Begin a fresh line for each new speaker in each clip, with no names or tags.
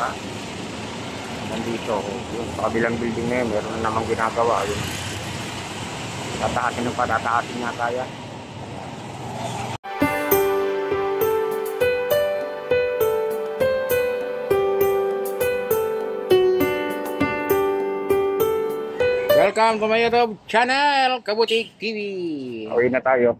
Ha? Nandito, yung sa kabilang building na yun, meron na namang ginagawa. Yun. Tataasin na pa, tataasin nga kaya.
Welcome to my YouTube channel, Kabutik TV.
Uwi na tayo.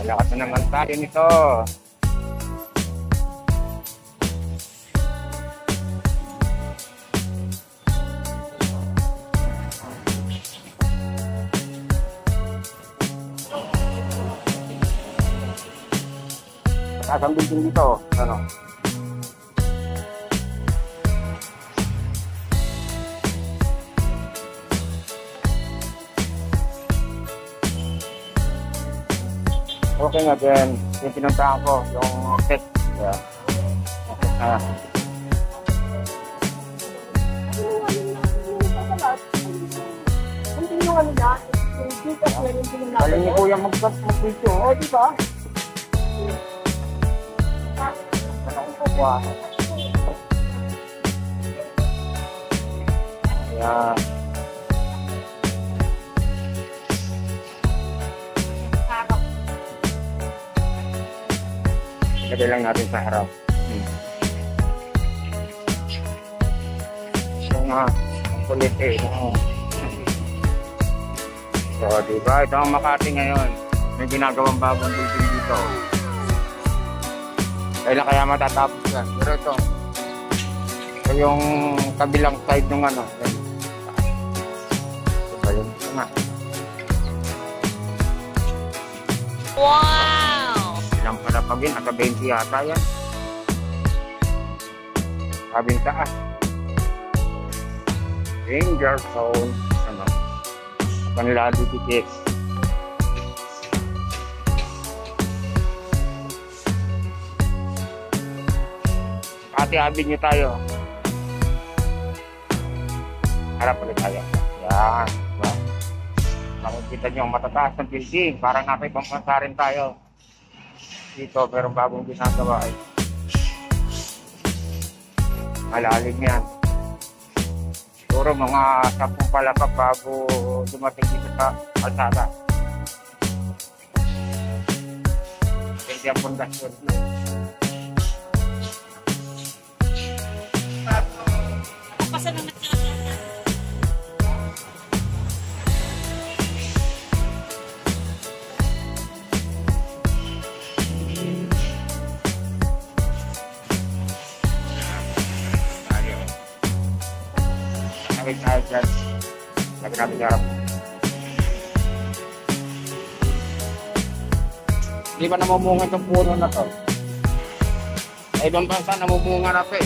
Malakas na naman tayo nito. Taas ang building dito. Ano? Okay nga din, yung pinuntahan ko, yung tech. Yeah. Okay na. Galing ni Kuya mag-video.
O, diba?
Wow. Yeah. Lagay lang natin sa harap. Yung kulit eh. So, diba? Ito ang Makati ngayon. May ginagawang bagong building dito. Kaya matatapos yan. Pero ito yung kabilang side ng ano. Diba yun? Ito nga.
Wow!
Ilang palapagin, nasa 20 yata yan. Sabing taas. Danger zone. Ano? Panlado titis. Hati-habin nyo tayo. Harap ulit tayo. Yan. Diba? Makikita nyo ang matataas ng building. Parang nasa ibang bansa rin tayo. Dito, pero bagong ginagawa ay malalim yan. Siguro mga 10 palapag bago dumating dito sa kalsada. Hindi ang pundasyon.
Pasalamat ka.
Nakit tayo dyan. Lagi natin harap. Hindi ba namumunga itong puno na to? Sa ibang bansa namumunga na to eh.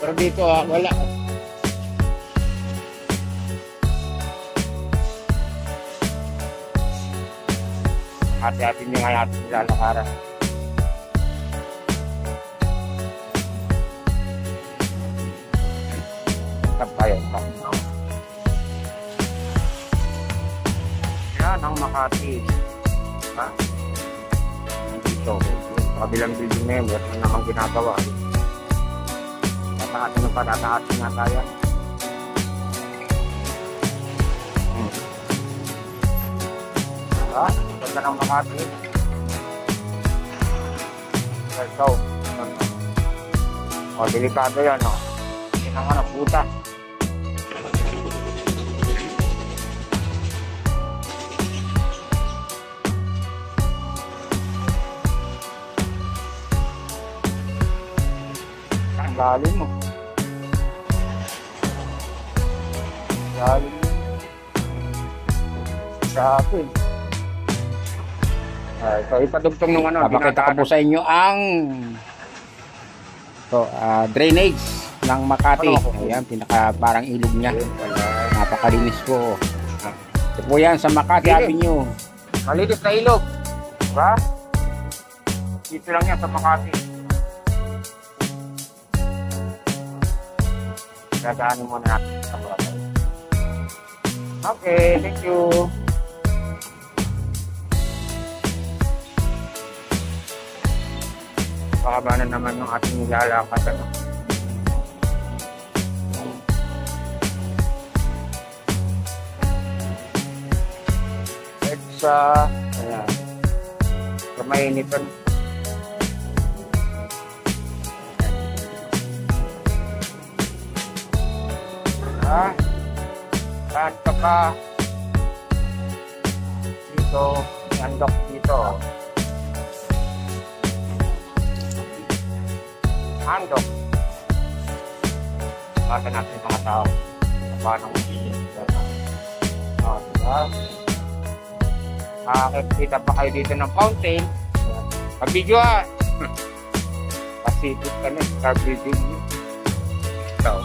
Pero dito wala. Hati-hati nyo nga natin nilalakaran. Tap tayo. Yan ang Makati. Ha? Dito. Sa kabilang building na yun, meron na namang ginagawa. Tataasin na pa, tataasin nga tayo. Ha? Ganda ng Makati. Ito. O, delikado yan, o. Yan ang ano, puta. Ang galing mo. Galing mo. Grabe. So, ipadugtong nung ano.
Papakita ko po sa inyo ang drainage ng Makati. Ayan, pinaka parang ilog niya. Napakalinis po. Ito po yan sa Makati Avenue.
Malinis na ilog. Diba? Dito lang yan sa Makati. Gagaanin muna natin sa Makati. Okay, thank you. Pakaba na naman yung ating nilalakad. Ano? Sa ayan. Sa mainit. Saan ka pa? Dito, andok dito. Andok. Baka natin mga tao. Paano kung diba? Kita pa kayo dito ng fountain. Pag-video Pacific ka na, star building. Ito.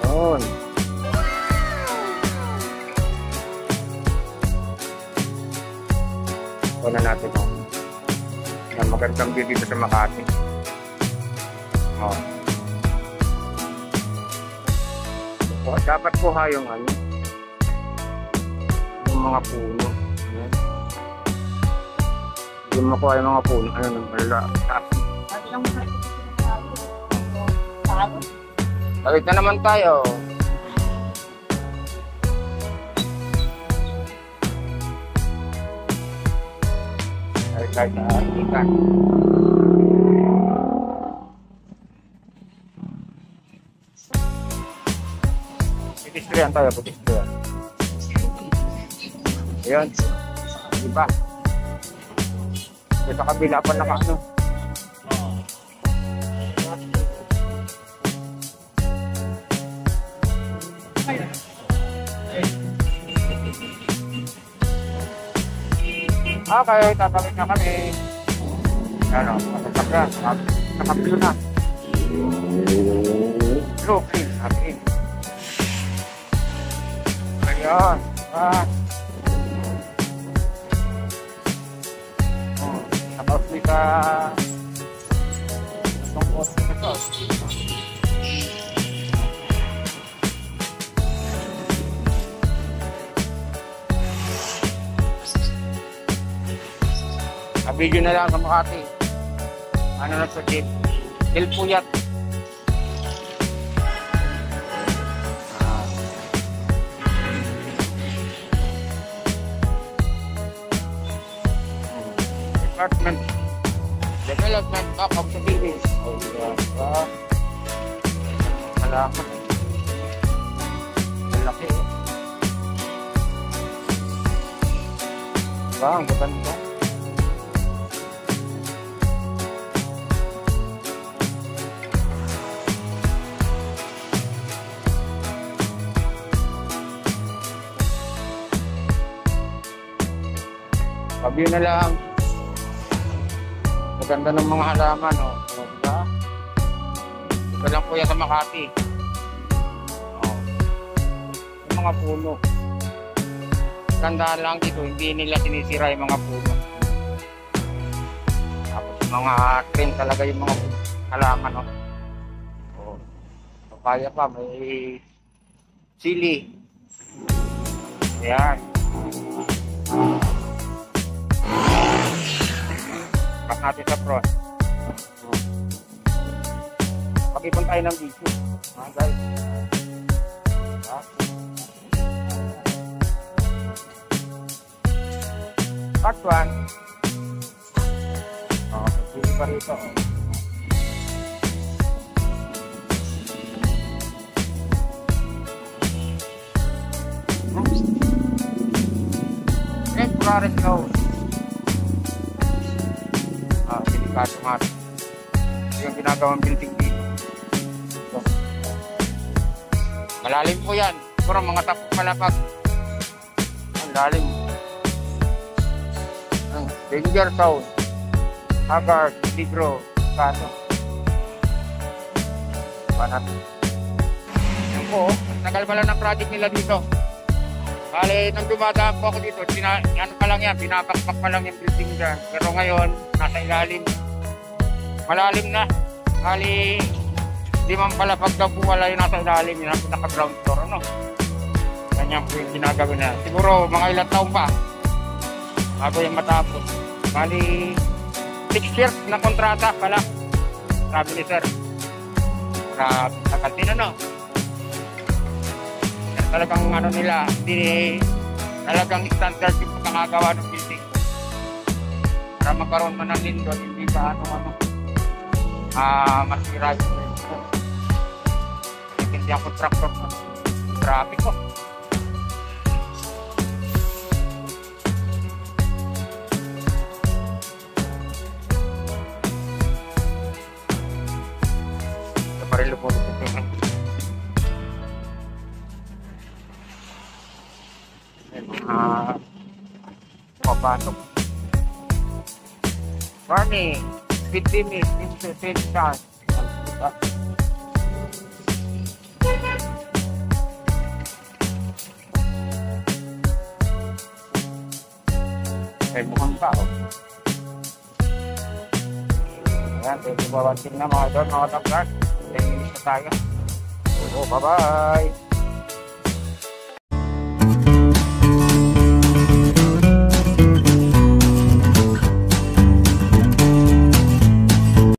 Yun. Ito na natin. Yan, magandang view dito sa Makati. Dapat po yung ano, yung mga puno. Ayan. Hindi mo makuha yung mga puno. Ano nang wala. Balik na naman tayo. Balik tayo sa Artikan. Pedestrian tayo, pedestrian. Ayan. Diba? Sa kabila pa naka ano. Okay, tatawid na kami. Ano, masasakyan. Nakapilo na. Blue, green, green. Ayan. Tapos kita itong post na ito. Video na lang sa Makati. Ano na ito, Jeep? Dilpuyat. Development of the buildings. Malaki. Malaki. Ang ganda. View na lang. Maganda ng mga halaman, no? Diba? Ito lang po yan sa Makati. Yung mga puno. Ganda lang dito, hindi nila sinisira yung mga puno. Tapos mga green talaga yung mga halaman, no? Papaya pa, may sili. Ayan. Pak natin sa front. Pag-ipon tayo ng video. Guys. Part 1. Pili pa rito. Red Forest Road. Delikado nga. Ito yung ginagawang building dito. So, malalim po yan. Puro mga tapok malapag. Ang lalim. Danger zone. Haggard, Ligro, Kato. Panat. Yan po, tagal pa lang ng project nila dito. Bale, nang dumadaan po ako dito, ano pa lang yan, binabakbak pa lang yung building dyan. Pero ngayon, nasa ilalim. Malalim na. Bale, di man pala pagdaw po wala yung nasa ilalim, yung pinaka-ground floor, ano? Ganyan po yung ginagawin na. Siguro, mga ilang taon pa, bago yung matapos. Bale, 6 years na kontrata pala. Sabi ni sir. Grabe, tagal din ano. Talagang ano nila, talagang standard yung pagkakagawa ng building. Para magkaroon man ng lindol, hindi pa masira yung building. Hindi ang contractor na. Grabe ko. Parilo po ito. Papasok. Warning, speed limit into 10 cars. Ay, mukhang pa, oh. Ayan, pwede ba wanting na mga doon, mga tablas. Thank you sa tayo. So, bye-bye.